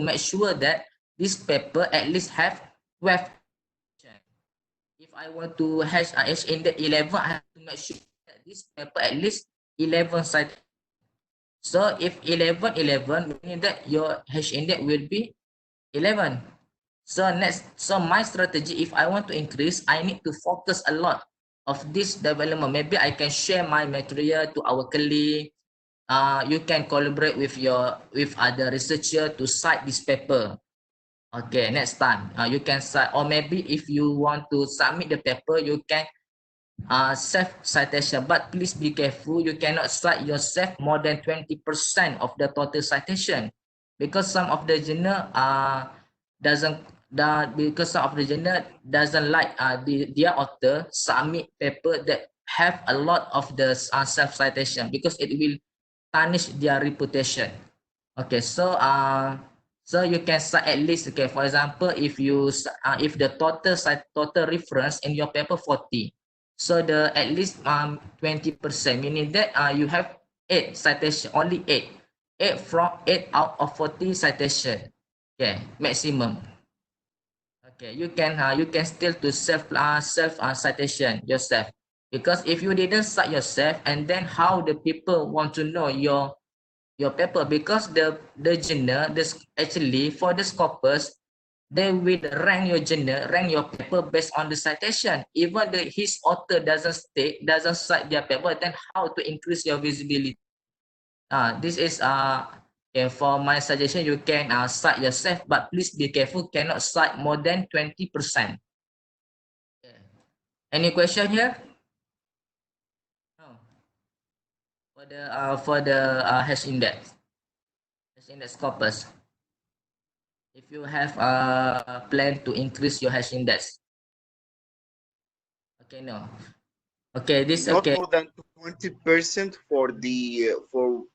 Speaker 1: make sure that this paper at least have 12. If I want to hash index 11, I have to make sure that this paper at least 11 side. So if 11, 11, meaning that your hash index will be 11. So my strategy, if I want to increase, I need to focus a lot of this development. Maybe I can share my material to our colleague. You can collaborate with other researcher to cite this paper. Okay, next time you can cite, or maybe if you want to submit the paper, you can self citation. But please be careful, you cannot cite yourself more than 20% of the total citation, because some of the journal doesn't because some of the journal doesn't like their author submit paper that have a lot of the self citation, because it will tarnish their reputation. Okay, so you can cite at least, okay, for example, if you if the total reference in your paper 40, so the at least 20%, meaning that you have 8 citation, only 8 from 8 out of 40 citation. Okay, maximum. Okay, you can still to self citation yourself, because if you didn't cite yourself, and then how the people want to know your paper, because the journal this actually for the Scopus, they will rank your journal, rank your paper based on the citation. Even his author doesn't cite their paper, then how to increase your visibility? This is okay, for my suggestion, you can cite yourself, but please be careful, cannot cite more than 20%. Okay. Any question here? No. For the hash index Scopus, if you have a plan to increase your hash index. Okay, no. Okay, this
Speaker 3: Not
Speaker 1: okay.
Speaker 3: more than 20% for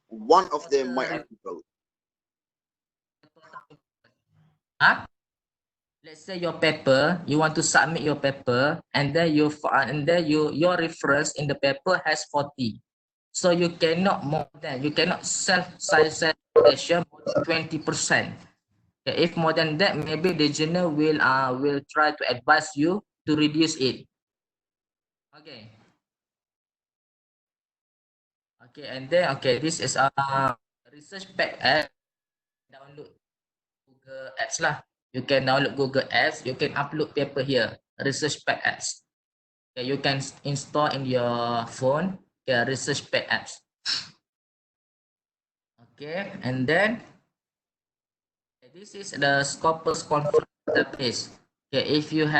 Speaker 3: one of them, my article.
Speaker 1: Let's say your paper, you want to submit your paper, and then your reference in the paper has 40. So you cannot self citation more than 20%. Okay, if more than that, maybe the journal will try to advise you to reduce it. Okay. Okay, and then this is research pack app. Download Google Apps lah. You can download Google Apps. You can upload paper here. Research pack apps. Okay, you can install in your phone. Okay, research pack apps. Okay, and then this is the Scopus conference database. Okay, if you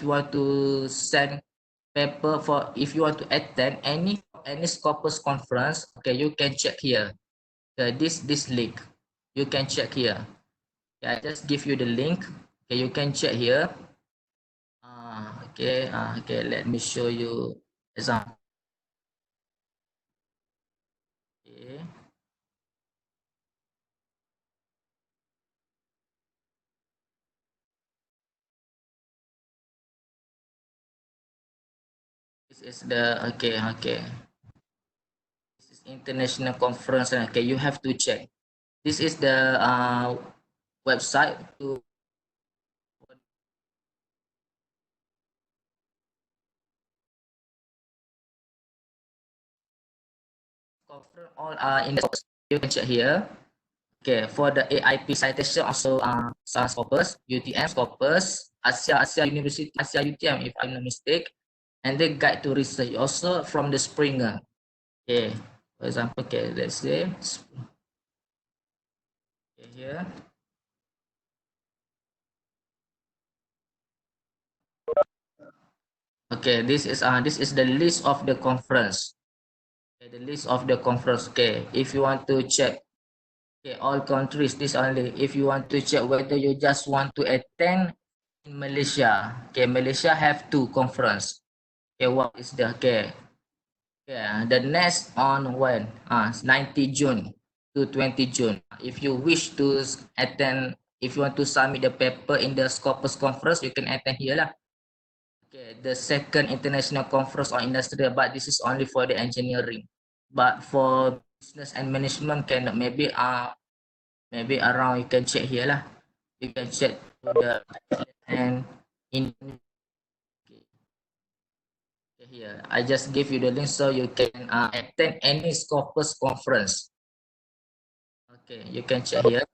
Speaker 1: want to send paper if you want to attend any Scopus conference, okay, you can check here. Okay, this link, you can check here. Okay, I just give you the link. Okay, you can check here. Okay, let me show you example. is the okay. This is international conference. Okay, you have to check. This is the website to conference all in the you can check here. Okay, for the AIP citation also Scopus, UTM, Scopus, Asia University, Asia UTM if I'm not mistake, and the guide to research also from the Springer. Okay, for example, okay, let's say okay, here. Okay, this is the list of the conference. Okay, the list of the conference. Okay, if you want to check, okay, all countries. This only if you want to check whether you just want to attend in Malaysia. Okay, Malaysia have 2 conference. Okay, what is the okay? Yeah, the next on when? 19 June to 20 June. If you wish to attend, if you want to submit the paper in the Scopus conference, you can attend here lah. Okay, the second international conference on industrial, but this is only for the engineering. But for business and management, can maybe around you can check here lah. You can check to the and in here. I just give you the link so you can attend any Scopus conference. Okay, you can check here.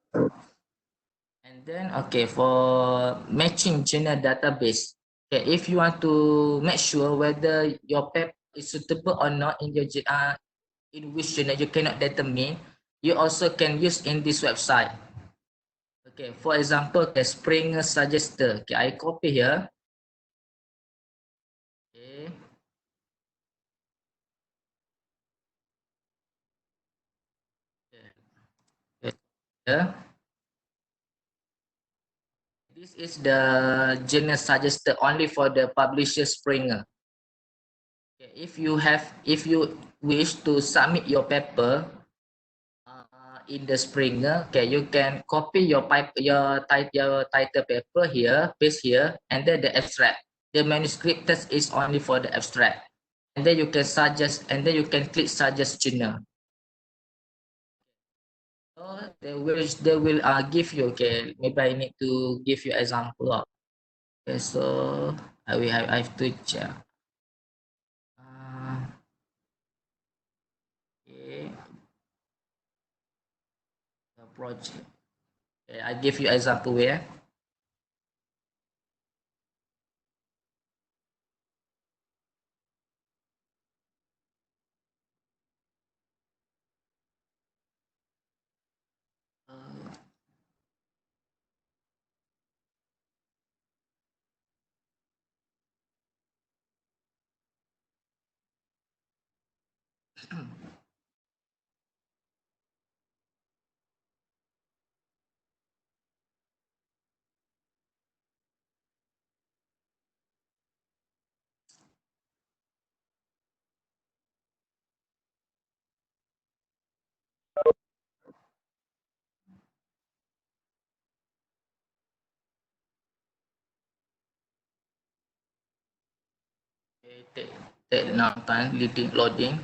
Speaker 1: And then okay, for matching journal database. Okay, if you want to make sure whether your paper is suitable or not in your in which journal you cannot determine, you also can use in this website. Okay, for example, the Springer Suggester. Okay, I copy here. Okay. Here. This is the journal suggested only for the publisher Springer. Okay, if you wish to submit your paper in the Springer, okay, you can copy your title paper here, paste here, and then the abstract. The manuscript test is only for the abstract, and then you can suggest, and then you can click suggest journal. So they will give you, okay, maybe I need to give you example of. Okay, so I have to check. Okay, the project. Okay, I give you example here. Okay, take now time loading.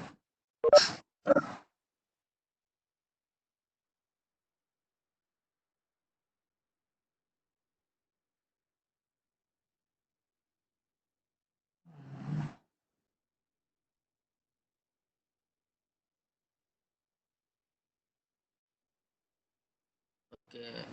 Speaker 1: Okay.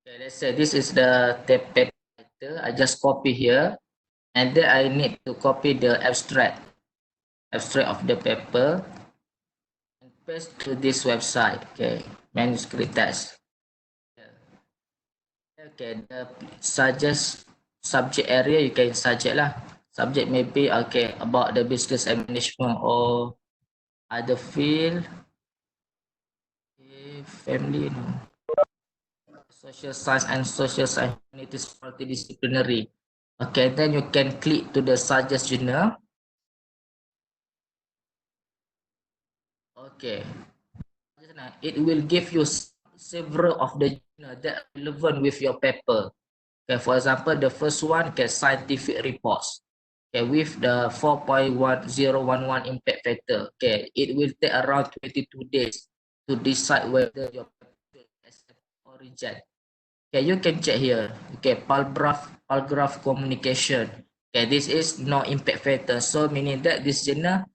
Speaker 1: Okay, let's say this is the paper title. I just copy here, and then I need to copy the abstract of the paper and paste to this website. Okay, Manuscript Test. Okay, the suggest subject area you can suggest lah. Subject maybe okay about the business and management or other field. Okay, family no. Social science and social science humanities multidisciplinary. Okay, then you can click to the suggest journal. Okay, it will give you several of the journal that are relevant with your paper. Okay, for example, the first one, okay, scientific reports. Okay, with the 4.1011 impact factor. Okay, it will take around 22 days to decide whether your paper should accept or reject. Okay, you can check here. Okay, paragraph communication. Okay, this is no impact factor. So meaning that this journal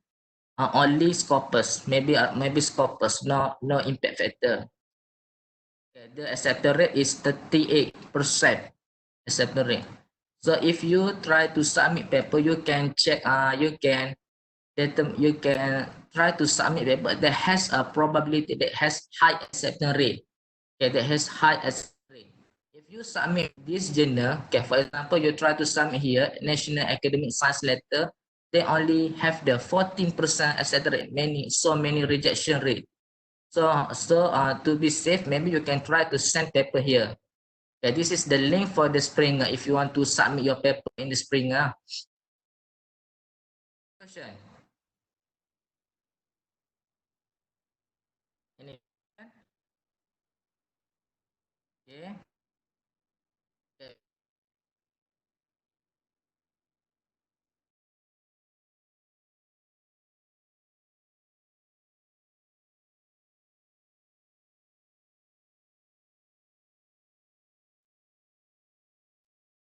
Speaker 1: only Scopus, maybe Scopus, no impact factor. Okay, the acceptance rate is 38% acceptance rate. So if you try to submit paper, you can check. You can try to submit paper that has a probability that has high acceptance rate. Okay, that has high acceptance rate. If you submit this journal, okay, for example, you try to submit here National Academic Science Letter, they only have the 14% acceptance rate, many rejection rate. So to be safe, maybe you can try to send paper here. Okay, this is the link for the Springer if you want to submit your paper in the Springer. Question? Any question? Okay. Okay.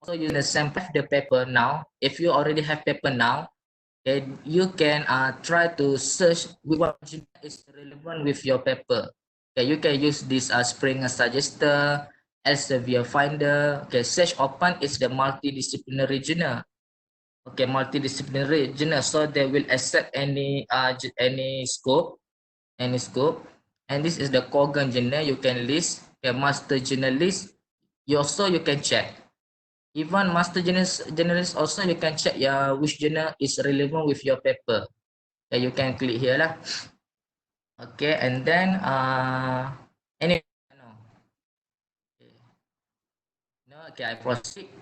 Speaker 1: Also use the sample the paper now. If you already have paper now, okay, you can try to search what is relevant with your paper. Okay, you can use this Springer Suggester, Elsevier Finder. Okay, search open is the multidisciplinary journal. Okay, multidisciplinary journal, so they will accept any scope, and this is the Kogan journal. You can list the master journalist. You can check. Even master journalist also you can check which journal is relevant with your paper. Okay, you can click here lah. Okay, and then any no. Okay. No, okay, I proceed.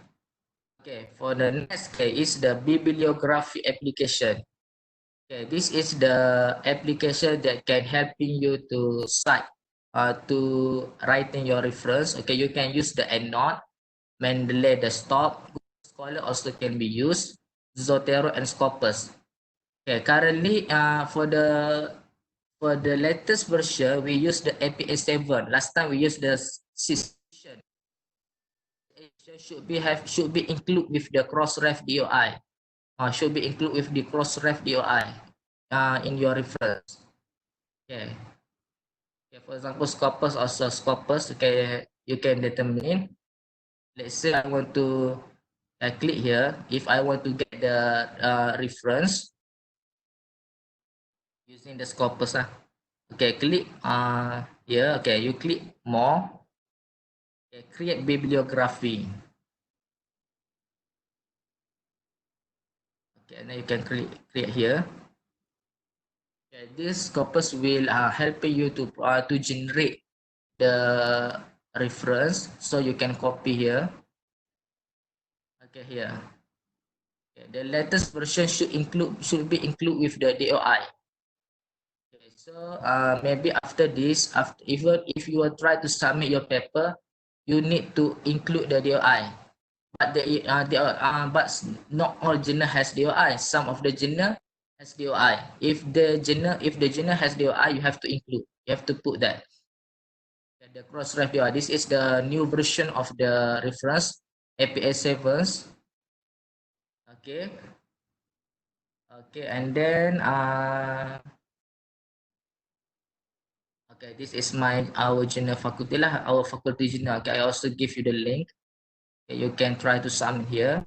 Speaker 1: Okay, for the next case is the bibliography application. Okay, this is the application that can helping you to cite, to writing your reference. Okay, you can use the EndNote, Mendeley Desktop, Google Scholar also can be used, Zotero and Scopus. Okay, currently, for the latest version, we use the APA 7. Last time we used the 6 version. Should be included with the cross-ref DOI. Should be included with the cross-ref DOI in your reference. Okay. Okay. For example, Scopus also Scopus. Okay, you can determine. Let's say I want to click here. If I want to get the reference using the Scopus. Okay, click here. Okay, you click more. Okay, create bibliography. Okay, and then you can create here. Okay, this Scopus will help you to generate the reference, so you can copy here. Okay, here. Okay, the latest version should be included with the DOI. Okay, so maybe after this, even if you will try to submit your paper, you need to include the DOI. But but not all journal has DOI. Some of the journal has DOI. If the journal has DOI, you have to include. You have to put that. The cross-ref DOI. This is the new version of the reference APA 7. Okay. Okay, and then okay, this is our journal faculty lah, our faculty journal. Okay, I also give you the link. Okay, you can try to submit here.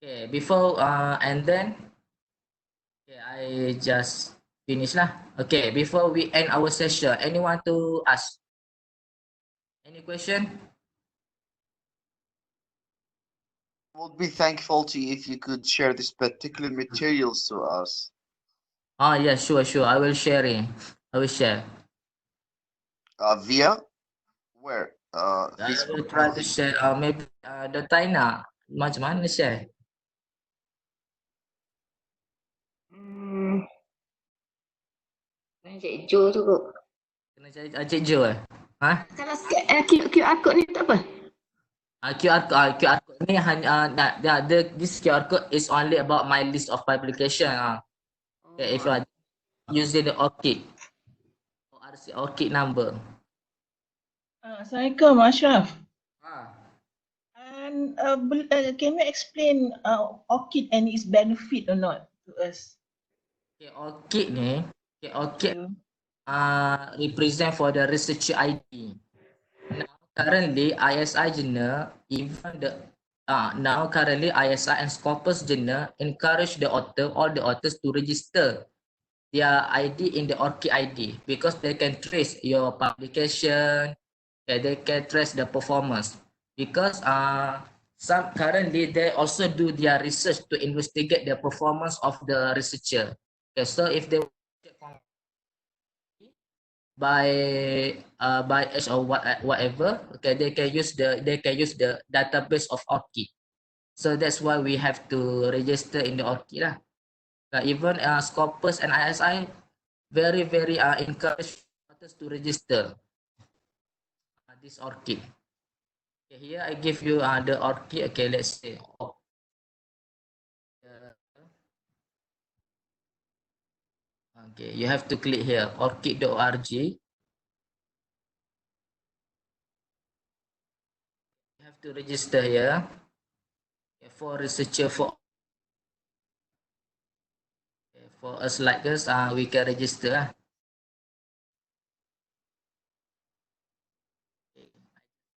Speaker 1: Okay, before and then okay, I just finish lah. Okay, before we end our session, anyone to ask? Any question?
Speaker 3: Would be thankful to you if you could share this particular materials to us.
Speaker 1: Yeah, sure. I will share it. I will share.
Speaker 3: Via where?
Speaker 1: I will
Speaker 3: Facebook.
Speaker 1: try to share. Maybe the Taina. Macam mana share?
Speaker 7: Cik Jo tu kot.
Speaker 1: Kena cari Cik Jo Ha?
Speaker 7: Kalau QR code ni tak apa?
Speaker 1: QR code ni hanya this QR code is only about my list of publication. Okay, if you are using the ORCID number.
Speaker 8: Assalamualaikum, Ashraf.
Speaker 1: Ah.
Speaker 8: And can you explain ORCID and its benefit or not to us?
Speaker 1: Okay, ORCID ni, ORCID represent for the researcher ID. Now currently ISI journal, even the now currently ISI and Scopus journal encourage all the authors to register their ID in the ORCID ID because they can trace your publication, they can trace the performance. Because some currently they also do their research to investigate the performance of the researcher. Okay, so if they by age or whatever, okay, they can use the database of ORCID. So that's why we have to register in the ORCID lah. Even Scopus and ISI very encourage authors to register this ORCID. Okay, here I give you the ORCID. Okay, let's say okay, you have to click here orchid.org. You have to register here for researcher for us like us. We can register.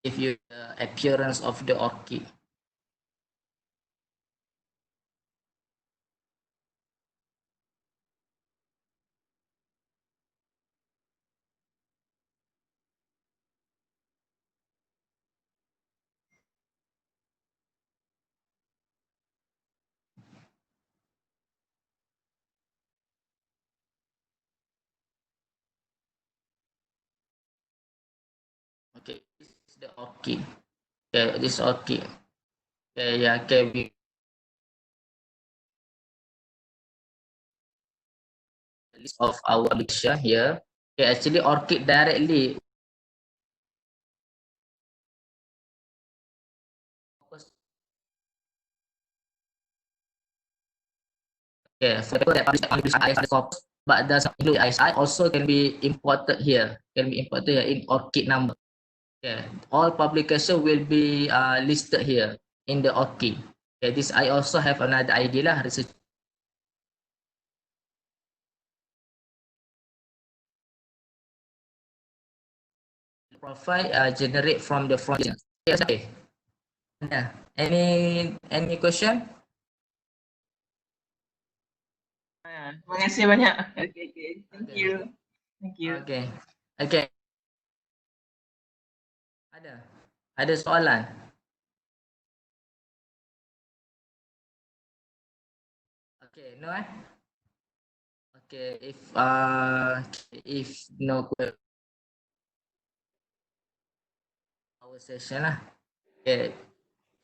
Speaker 1: Give you the appearance of the ORCID. Okay, this is the ORCID. Okay, this ORCID. Okay, yeah, okay, we list of our publication here. Okay, actually ORCID directly okay, for people that publish only ISI Scopus but doesn't include ISI also can be imported here. In ORCID number. Okay, all publication will be listed here in the ORCID. Okay, this I also have another idea lah, research. Profile generate from the front. Yes, okay. Yeah. Any question?
Speaker 8: Terima kasih banyak. Okay. Thank you.
Speaker 1: Okay. Ada soalan? Okay, no Okay, if no our session lah. Okay,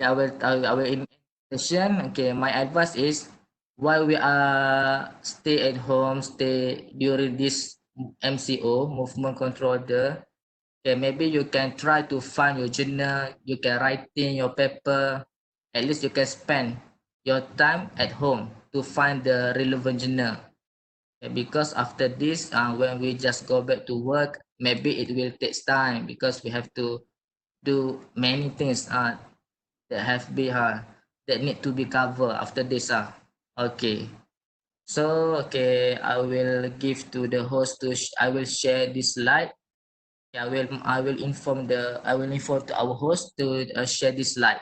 Speaker 1: I will in session. Okay, my advice is while we are stay at home, stay during this MCO movement control order. Okay, maybe you can try to find your journal. You can writing your paper. At least you can spend your time at home to find the relevant journal. Okay, because after this, when we just go back to work, maybe it will take time because we have to do many things that need to be covered after this. Okay. So okay, I will give to the host I will share this slide. I will inform to our host to share this slide.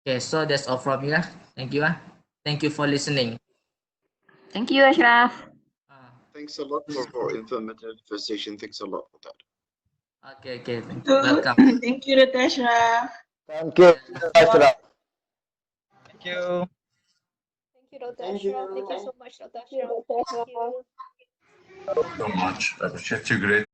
Speaker 1: Okay, so that's all from me. Thank you. Thank you for listening.
Speaker 7: Thank you, Ashraf.
Speaker 3: Thanks a lot for informative session. Thanks a lot for that.
Speaker 1: Okay. Welcome.
Speaker 8: Thank you, Dr. Ashraf.
Speaker 6: Thank you, Ashraf.
Speaker 9: Thank you.
Speaker 10: Thank you, Dr. Ashraf. Thank you so much, Dr. Ashraf. Thank you.
Speaker 11: So much. That's such a great